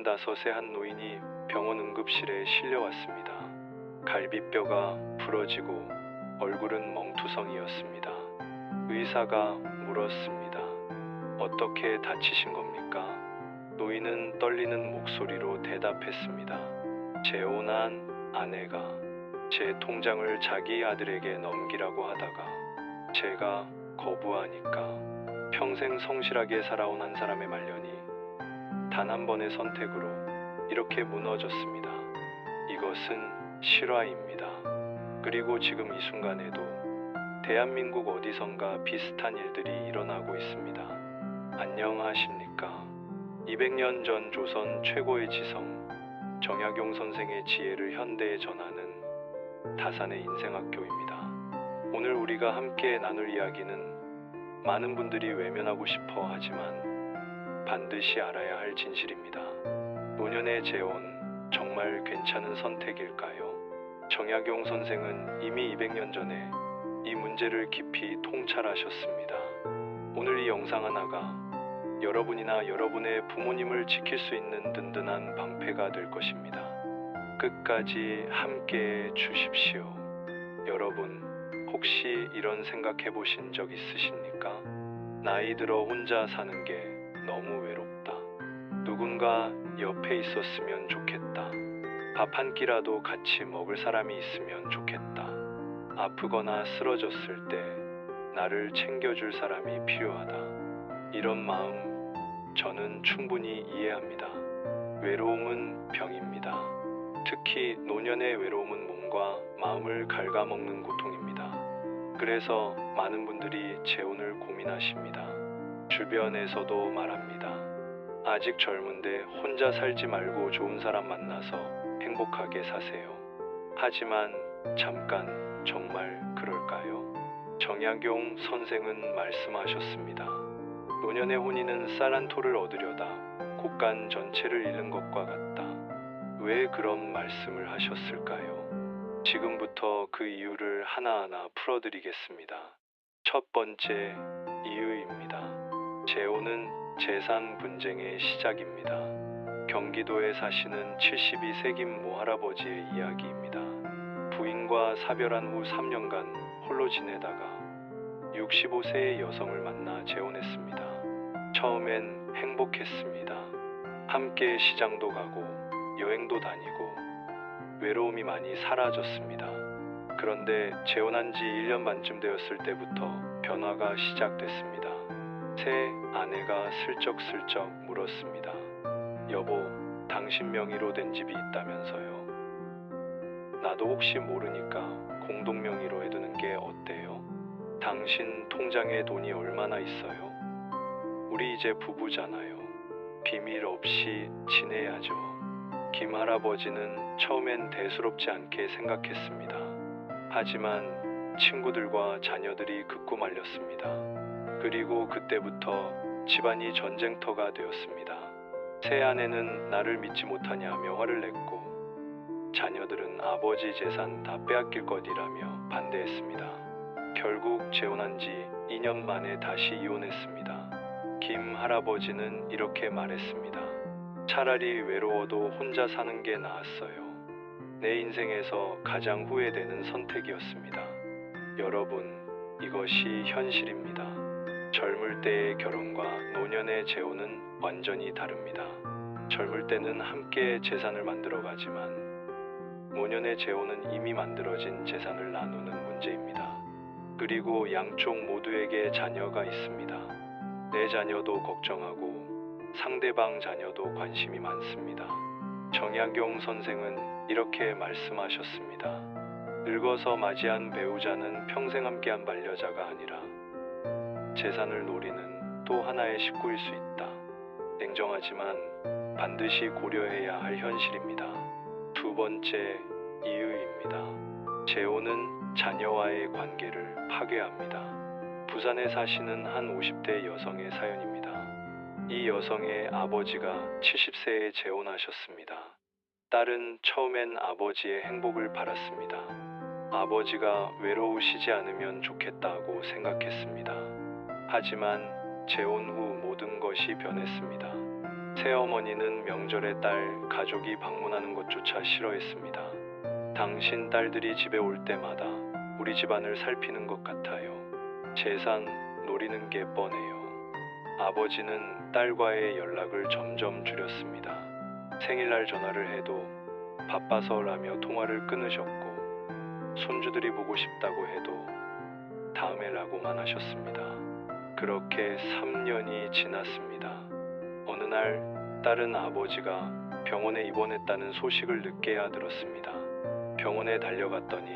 75의 한 노인이 병원 응급실에 실려왔습니다. 갈비뼈가 부러지고 얼굴은 멍투성이었습니다. 의사가 물었습니다. 어떻게 다치신 겁니까? 노인은 떨리는 목소리로 대답했습니다. 재혼한 아내가 제 통장을 자기 아들에게 넘기라고 하다가 제가 거부하니까 평생 성실하게 살아온 한 사람의 말년이 단 한 번의 선택으로 이렇게 무너졌습니다. 이것은 실화입니다. 그리고 지금 이 순간에도 대한민국 어디선가 비슷한 일들이 일어나고 있습니다. 안녕하십니까? 200년 전 조선 최고의 지성 정약용 선생의 지혜를 현대에 전하는 다산의 인생학교입니다. 오늘 우리가 함께 나눌 이야기는 많은 분들이 외면하고 싶어 하지만 반드시 알아야 할 진실입니다. 노년의 재혼, 정말 괜찮은 선택일까요? 정약용 선생은 이미 200년 전에 이 문제를 깊이 통찰하셨습니다. 오늘 이 영상 하나가 여러분이나 여러분의 부모님을 지킬 수 있는 든든한 방패가 될 것입니다. 끝까지 함께 해 주십시오. 여러분, 혹시 이런 생각해 보신 적 있으십니까? 나이 들어 혼자 사는 게 너무 외롭다. 누군가 옆에 있었으면 좋겠다. 밥 한 끼라도 같이 먹을 사람이 있으면 좋겠다. 아프거나 쓰러졌을 때 나를 챙겨줄 사람이 필요하다. 이런 마음 저는 충분히 이해합니다. 외로움은 병입니다. 특히 노년의 외로움은 몸과 마음을 갉아먹는 고통입니다. 그래서 많은 분들이 재혼을 고민하십니다. 주변에서도 말합니다. 아직 젊은데 혼자 살지 말고 좋은 사람 만나서 행복하게 사세요. 하지만 잠깐 정말 그럴까요? 정약용 선생은 말씀하셨습니다. 노년의 혼인은 쌀 한 톨을 얻으려다 곳간 전체를 잃는 것과 같다. 왜 그런 말씀을 하셨을까요? 지금부터 그 이유를 하나하나 풀어드리겠습니다. 첫 번째 이유입니다. 재혼은 재산 분쟁의 시작입니다. 경기도에 사시는 72세 김모 할아버지의 이야기입니다. 부인과 사별한 후 3년간 홀로 지내다가 65세의 여성을 만나 재혼했습니다. 처음엔 행복했습니다. 함께 시장도 가고 여행도 다니고 외로움이 많이 사라졌습니다. 그런데 재혼한 지 1년 반쯤 되었을 때부터 변화가 시작됐습니다. 새 아내가 슬쩍슬쩍 물었습니다. 여보, 당신 명의로 된 집이 있다면서요. 나도 혹시 모르니까 공동 명의로 해두는 게 어때요? 당신 통장에 돈이 얼마나 있어요? 우리 이제 부부잖아요. 비밀 없이 지내야죠. 김 할아버지는 처음엔 대수롭지 않게 생각했습니다. 하지만 친구들과 자녀들이 극구 말렸습니다. 그리고 그때부터 집안이 전쟁터가 되었습니다. 새 아내는 나를 믿지 못하냐며 화를 냈고 자녀들은 아버지 재산 다 빼앗길 것이라며 반대했습니다. 결국 재혼한 지 2년 만에 다시 이혼했습니다. 김 할아버지는 이렇게 말했습니다. 차라리 외로워도 혼자 사는 게 나았어요. 내 인생에서 가장 후회되는 선택이었습니다. 여러분, 이것이 현실입니다. 젊을 때의 결혼과 노년의 재혼은 완전히 다릅니다. 젊을 때는 함께 재산을 만들어가지만 노년의 재혼은 이미 만들어진 재산을 나누는 문제입니다. 그리고 양쪽 모두에게 자녀가 있습니다. 내 자녀도 걱정하고 상대방 자녀도 관심이 많습니다. 정약용 선생은 이렇게 말씀하셨습니다. 늙어서 맞이한 배우자는 평생 함께한 반려자가 아니라 재산을 노리는 또 하나의 식구일 수 있다. 냉정하지만 반드시 고려해야 할 현실입니다. 두 번째 이유입니다. 재혼은 자녀와의 관계를 파괴합니다. 부산에 사시는 한 50대 여성의 사연입니다. 이 여성의 아버지가 70세에 재혼하셨습니다. 딸은 처음엔 아버지의 행복을 바랐습니다. 아버지가 외로우시지 않으면 좋겠다고 생각했습니다. 하지만 재혼 후 모든 것이 변했습니다. 새어머니는 명절에 딸 가족이 방문하는 것조차 싫어했습니다. 당신 딸들이 집에 올 때마다 우리 집안을 살피는 것 같아요. 재산 노리는 게 뻔해요. 아버지는 딸과의 연락을 점점 줄였습니다. 생일날 전화를 해도 바빠서라며 통화를 끊으셨고, 손주들이 보고 싶다고 해도 다음에라고만 하셨습니다. 그렇게 3년이 지났습니다. 어느 날 딸은 아버지가 병원에 입원했다는 소식을 늦게야 들었습니다. 병원에 달려갔더니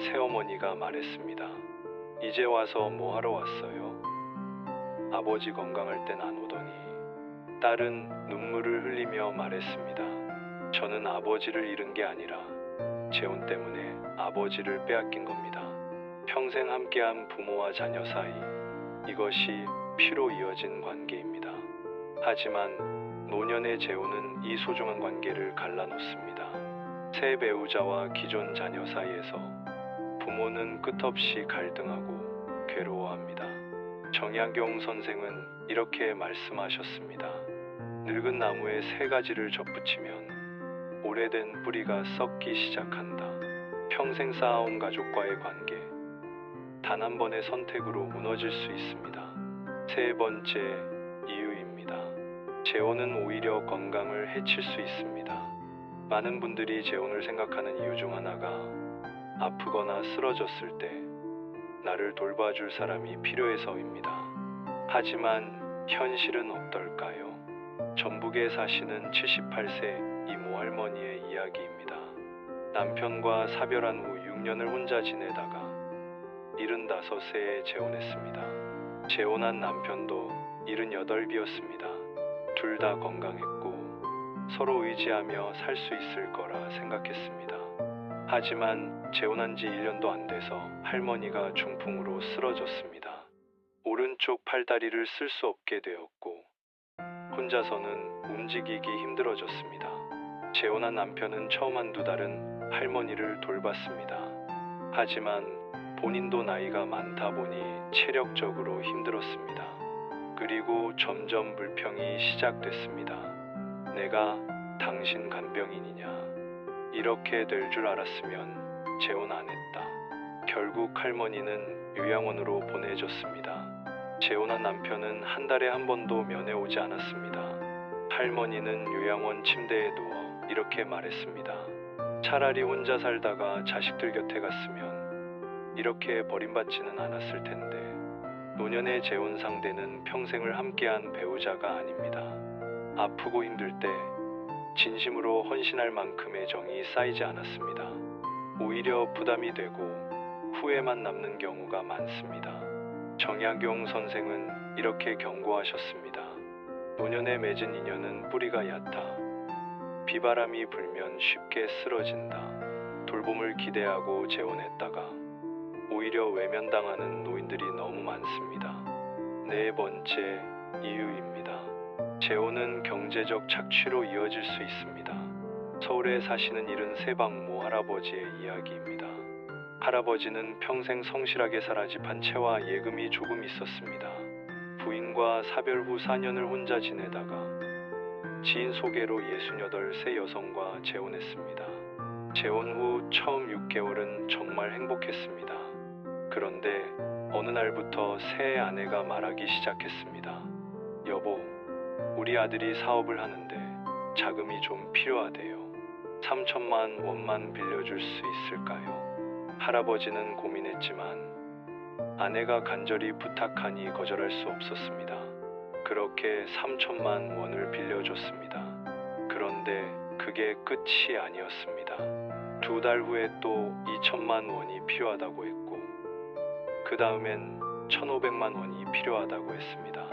새어머니가 말했습니다. 이제 와서 뭐 하러 왔어요? 아버지 건강할 땐 안 오더니. 딸은 눈물을 흘리며 말했습니다. 저는 아버지를 잃은 게 아니라 재혼 때문에 아버지를 빼앗긴 겁니다. 평생 함께한 부모와 자녀 사이, 이것이 피로 이어진 관계입니다. 하지만 노년의 재혼은 이 소중한 관계를 갈라놓습니다. 새 배우자와 기존 자녀 사이에서 부모는 끝없이 갈등하고 괴로워합니다. 정약용 선생은 이렇게 말씀하셨습니다. 늙은 나무에 새 가지를 접붙이면 오래된 뿌리가 썩기 시작한다. 평생 쌓아온 가족과의 관계, 단 한 번의 선택으로 무너질 수 있습니다. 세 번째 이유입니다. 재혼은 오히려 건강을 해칠 수 있습니다. 많은 분들이 재혼을 생각하는 이유 중 하나가 아프거나 쓰러졌을 때 나를 돌봐줄 사람이 필요해서입니다. 하지만 현실은 어떨까요? 전북에 사시는 78세 이모 할머니의 이야기입니다. 남편과 사별한 후 6년을 혼자 지내다가 75세에 재혼했습니다. 재혼한 남편도 78이었습니다. 둘 다 건강했고 서로 의지하며 살 수 있을 거라 생각했습니다. 하지만 재혼한 지 1년도 안 돼서 할머니가 중풍으로 쓰러졌습니다. 오른쪽 팔다리를 쓸 수 없게 되었고 혼자서는 움직이기 힘들어졌습니다. 재혼한 남편은 처음 한두 달은 할머니를 돌봤습니다. 하지만 본인도 나이가 많다 보니 체력적으로 힘들었습니다. 그리고 점점 불평이 시작됐습니다. 내가 당신 간병인이냐? 이렇게 될 줄 알았으면 재혼 안 했다. 결국 할머니는 요양원으로 보내졌습니다. 재혼한 남편은 한 달에 한 번도 면회 오지 않았습니다. 할머니는 요양원 침대에 누워 이렇게 말했습니다. 차라리 혼자 살다가 자식들 곁에 갔으면 이렇게 버림받지는 않았을 텐데. 노년의 재혼 상대는 평생을 함께한 배우자가 아닙니다. 아프고 힘들 때 진심으로 헌신할 만큼의 정이 쌓이지 않았습니다. 오히려 부담이 되고 후회만 남는 경우가 많습니다. 정약용 선생은 이렇게 경고하셨습니다. 노년에 맺은 인연은 뿌리가 얕아 비바람이 불면 쉽게 쓰러진다. 돌봄을 기대하고 재혼했다가 오히려 외면당하는 노인들이 너무 많습니다. 네 번째 이유입니다. 재혼은 경제적 착취로 이어질 수 있습니다. 서울에 사시는 73 모 할아버지의 이야기입니다. 할아버지는 평생 성실하게 살아 집 한 채와 예금이 조금 있었습니다. 부인과 사별 후 4년을 혼자 지내다가 지인 소개로 68세 여성과 재혼했습니다. 재혼 후 처음 6개월은 정말 행복했습니다. 그런데 어느 날부터 새 아내가 말하기 시작했습니다. 여보, 우리 아들이 사업을 하는데 자금이 좀 필요하대요. 3천만 원만 빌려줄 수 있을까요? 할아버지는 고민했지만 아내가 간절히 부탁하니 거절할 수 없었습니다. 그렇게 3천만 원을 빌려줬습니다. 그런데 그게 끝이 아니었습니다. 2달 후에 또 2천만 원이 필요하다고 했고 그 다음엔 1,500만 원이 필요하다고 했습니다.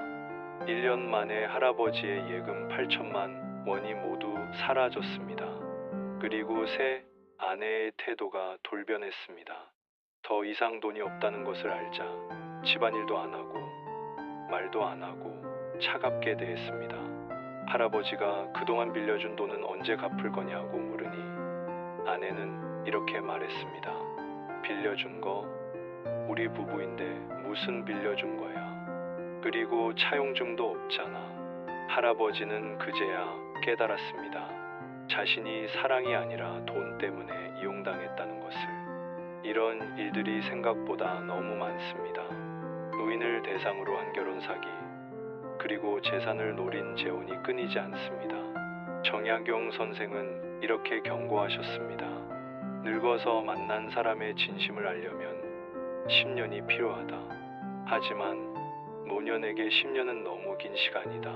1년 만에 할아버지의 예금 8천만 원이 모두 사라졌습니다. 그리고 새 아내의 태도가 돌변했습니다. 더 이상 돈이 없다는 것을 알자 집안일도 안 하고 말도 안 하고 차갑게 대했습니다. 할아버지가 그동안 빌려준 돈은 언제 갚을 거냐고 물으니 아내는 이렇게 말했습니다. 빌려준 거? 우리 부부인데 무슨 빌려준 거야? 그리고 차용증도 없잖아. 할아버지는 그제야 깨달았습니다. 자신이 사랑이 아니라 돈 때문에 이용당했다는 것을. 이런 일들이 생각보다 너무 많습니다. 노인을 대상으로 한 결혼 사기, 그리고 재산을 노린 재혼이 끊이지 않습니다. 정약용 선생은 이렇게 경고하셨습니다. 늙어서 만난 사람의 진심을 알려면 10년이 필요하다. 하지만 노년에게 10년은 너무 긴 시간이다.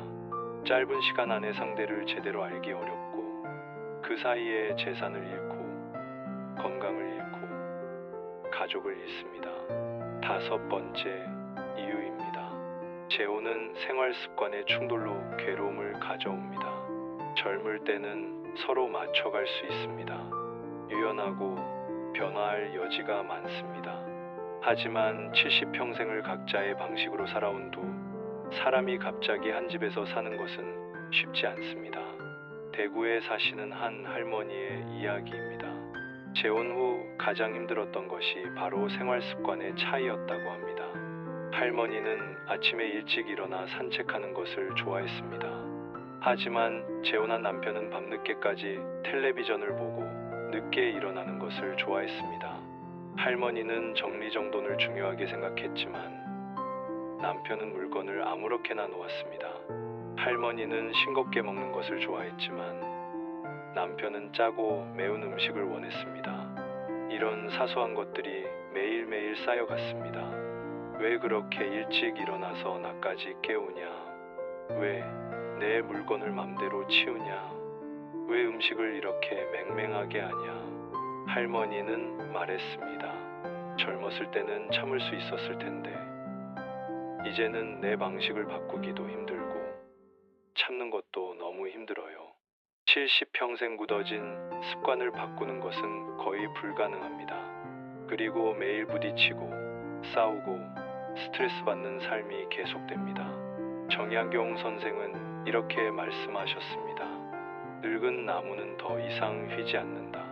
짧은 시간 안에 상대를 제대로 알기 어렵고 그 사이에 재산을 잃고 건강을 잃고 가족을 잃습니다. 5번째 이유입니다. 재혼은 생활 습관의 충돌로 괴로움을 가져옵니다. 젊을 때는 서로 맞춰갈 수 있습니다. 유연하고 변화할 여지가 많습니다. 하지만 70평생을 각자의 방식으로 살아온 두 사람이 갑자기 한 집에서 사는 것은 쉽지 않습니다. 대구에 사시는 한 할머니의 이야기입니다. 재혼 후 가장 힘들었던 것이 바로 생활 습관의 차이였다고 합니다. 할머니는 아침에 일찍 일어나 산책하는 것을 좋아했습니다. 하지만 재혼한 남편은 밤늦게까지 텔레비전을 보고 늦게 일어나는 것을 좋아했습니다. 할머니는 정리정돈을 중요하게 생각했지만 남편은 물건을 아무렇게나 놓았습니다. 할머니는 싱겁게 먹는 것을 좋아했지만 남편은 짜고 매운 음식을 원했습니다. 이런 사소한 것들이 매일매일 쌓여갔습니다. 왜 그렇게 일찍 일어나서 나까지 깨우냐? 왜 내 물건을 맘대로 치우냐? 왜 음식을 이렇게 맹맹하게 하냐? 할머니는 말했습니다. 젊었을 때는 참을 수 있었을 텐데 이제는 내 방식을 바꾸기도 힘들고 참는 것도 너무 힘들어요. 70평생 굳어진 습관을 바꾸는 것은 거의 불가능합니다. 그리고 매일 부딪히고 싸우고 스트레스 받는 삶이 계속됩니다. 정약용 선생은 이렇게 말씀하셨습니다. 늙은 나무는 더 이상 휘지 않는다.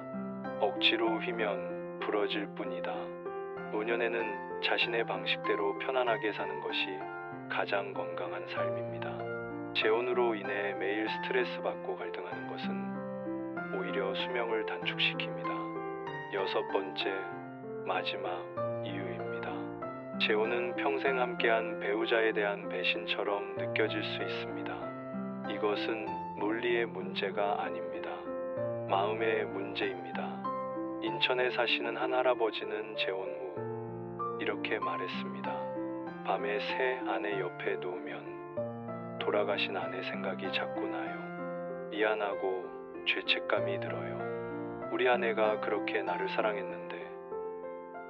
억지로 휘면 부러질 뿐이다. 노년에는 자신의 방식대로 편안하게 사는 것이 가장 건강한 삶입니다. 재혼으로 인해 매일 스트레스 받고 갈등하는 것은 오히려 수명을 단축시킵니다. 6번째, 마지막 이유입니다. 재혼은 평생 함께한 배우자에 대한 배신처럼 느껴질 수 있습니다. 이것은 논리의 문제가 아닙니다. 마음의 문제입니다. 인천에 사시는 한 할아버지는 재혼 후 이렇게 말했습니다. 밤에 새 아내 옆에 누우면 돌아가신 아내 생각이 자꾸 나요. 미안하고 죄책감이 들어요. 우리 아내가 그렇게 나를 사랑했는데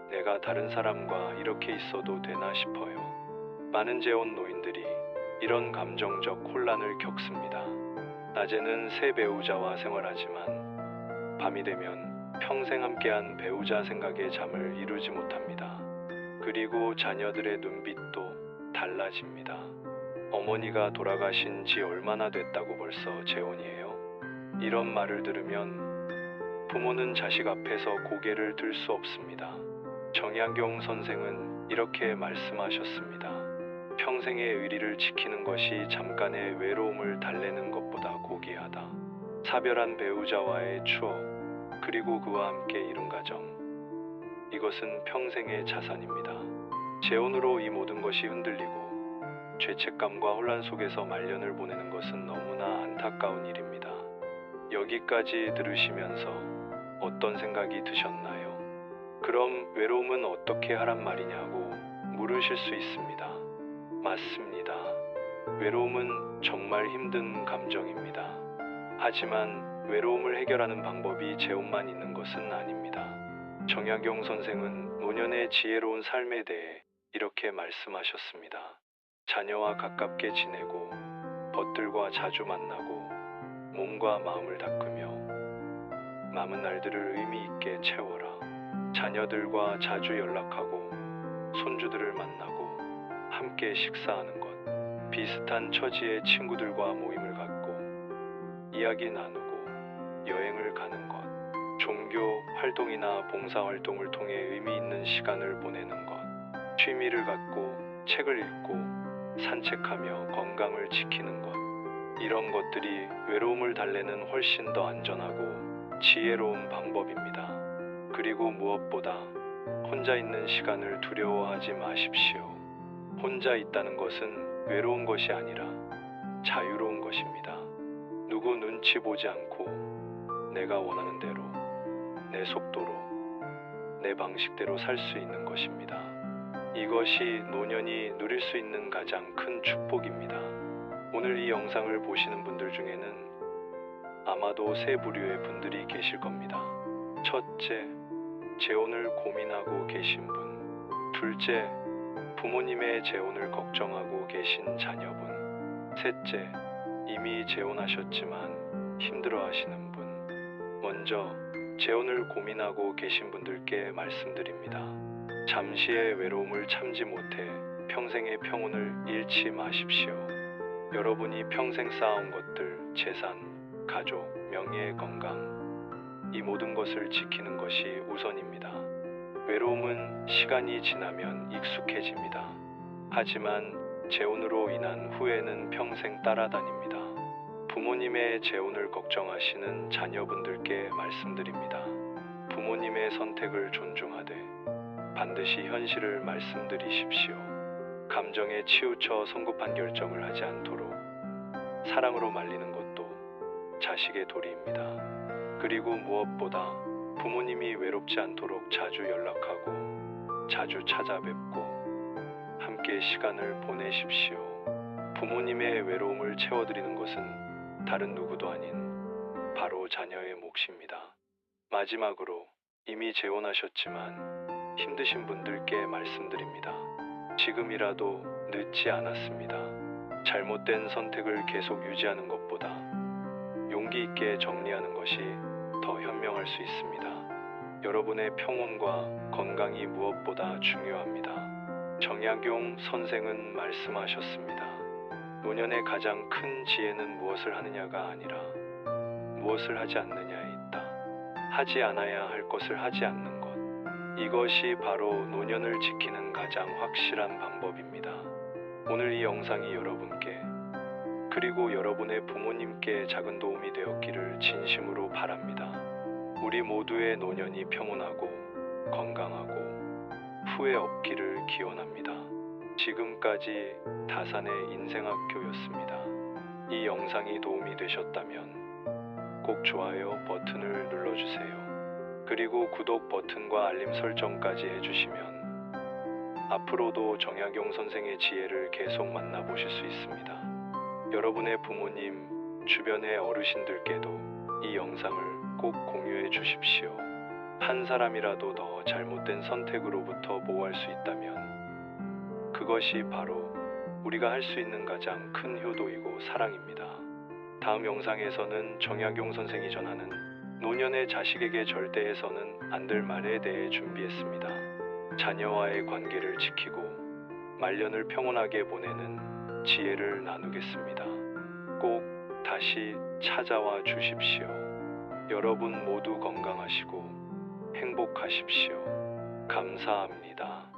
내가 다른 사람과 이렇게 있어도 되나 싶어요. 많은 재혼 노인들이 이런 감정적 혼란을 겪습니다. 낮에는 새 배우자와 생활하지만 밤이 되면 평생 함께한 배우자 생각에 잠을 이루지 못합니다. 그리고 자녀들의 눈빛도 달라집니다. 어머니가 돌아가신 지 얼마나 됐다고 벌써 재혼이에요? 이런 말을 들으면 부모는 자식 앞에서 고개를 들 수 없습니다. 정약용 선생은 이렇게 말씀하셨습니다. 평생의 의리를 지키는 것이 잠깐의 외로움을 달래는 것보다 고귀하다. 사별한 배우자와의 추억, 그리고 그와 함께 이룬 가정. 이것은 평생의 자산입니다. 재혼으로 이 모든 것이 흔들리고 죄책감과 혼란 속에서 말년을 보내는 것은 너무나 안타까운 일입니다. 여기까지 들으시면서 어떤 생각이 드셨나요? 그럼 외로움은 어떻게 하란 말이냐고 물으실 수 있습니다. 맞습니다. 외로움은 정말 힘든 감정입니다. 하지만 외로움을 해결하는 방법이 재혼만 있는 것은 아닙니다. 정약용 선생은 노년의 지혜로운 삶에 대해 이렇게 말씀하셨습니다. 자녀와 가깝게 지내고 벗들과 자주 만나고 몸과 마음을 닦으며 남은 날들을 의미 있게 채워라. 자녀들과 자주 연락하고 손주들을 만나고 함께 식사하는 것, 비슷한 처지의 친구들과 모임을 갖고 이야기 나누고 여행을 가는 것, 종교 활동이나 봉사활동을 통해 의미 있는 시간을 보내는 것, 취미를 갖고 책을 읽고 산책하며 건강을 지키는 것, 이런 것들이 외로움을 달래는 훨씬 더 안전하고 지혜로운 방법입니다. 그리고 무엇보다 혼자 있는 시간을 두려워하지 마십시오. 혼자 있다는 것은 외로운 것이 아니라 자유로운 것입니다. 누구 눈치 보지 않고 내가 원하는 대로, 내 속도로, 내 방식대로 살 수 있는 것입니다. 이것이 노년이 누릴 수 있는 가장 큰 축복입니다. 오늘 이 영상을 보시는 분들 중에는 아마도 세 부류의 분들이 계실 겁니다. 첫째, 재혼을 고민하고 계신 분. 둘째, 부모님의 재혼을 걱정하고 계신 자녀분. 셋째, 이미 재혼하셨지만 힘들어하시는 분. 먼저 재혼을 고민하고 계신 분들께 말씀드립니다. 잠시의 외로움을 참지 못해 평생의 평온을 잃지 마십시오. 여러분이 평생 쌓아온 것들, 재산, 가족, 명예, 건강, 이 모든 것을 지키는 것이 우선입니다. 외로움은 시간이 지나면 익숙해집니다. 하지만 재혼으로 인한 후회는 평생 따라다닙니다. 부모님의 재혼을 걱정하시는 자녀분들께 말씀드립니다. 부모님의 선택을 존중하되 반드시 현실을 말씀드리십시오. 감정에 치우쳐 성급한 결정을 하지 않도록 사랑으로 말리는 것도 자식의 도리입니다. 그리고 무엇보다 부모님이 외롭지 않도록 자주 연락하고 자주 찾아뵙고 함께 시간을 보내십시오. 부모님의 외로움을 채워드리는 것은 다른 누구도 아닌 바로 자녀의 몫입니다. 마지막으로 이미 재혼하셨지만 힘드신 분들께 말씀드립니다. 지금이라도 늦지 않았습니다. 잘못된 선택을 계속 유지하는 것보다 용기 있게 정리하는 것이 더 현명할 수 있습니다. 여러분의 평온과 건강이 무엇보다 중요합니다. 정약용 선생은 말씀하셨습니다. 노년의 가장 큰 지혜는 무엇을 하느냐가 아니라 무엇을 하지 않느냐에 있다. 하지 않아야 할 것을 하지 않는 것. 이것이 바로 노년을 지키는 가장 확실한 방법입니다. 오늘 이 영상이 여러분께 그리고 여러분의 부모님께 작은 도움이 되었기를 진심으로 바랍니다. 우리 모두의 노년이 평온하고 건강하고 후회 없기를 기원합니다. 지금까지 다산의 인생학교였습니다. 이 영상이 도움이 되셨다면 꼭 좋아요 버튼을 눌러주세요. 그리고 구독 버튼과 알림 설정까지 해주시면 앞으로도 정약용 선생의 지혜를 계속 만나보실 수 있습니다. 여러분의 부모님, 주변의 어르신들께도 이 영상을 꼭 공유해 주십시오. 한 사람이라도 더 잘못된 선택으로부터 보호할 수 있다면 그것이 바로 우리가 할 수 있는 가장 큰 효도이고 사랑입니다. 다음 영상에서는 정약용 선생이 전하는 노년의 자식에게 절대 해서는 안 될 말에 대해 준비했습니다. 자녀와의 관계를 지키고 말년을 평온하게 보내는 지혜를 나누겠습니다. 꼭 다시 찾아와 주십시오. 여러분 모두 건강하시고 행복하십시오. 감사합니다.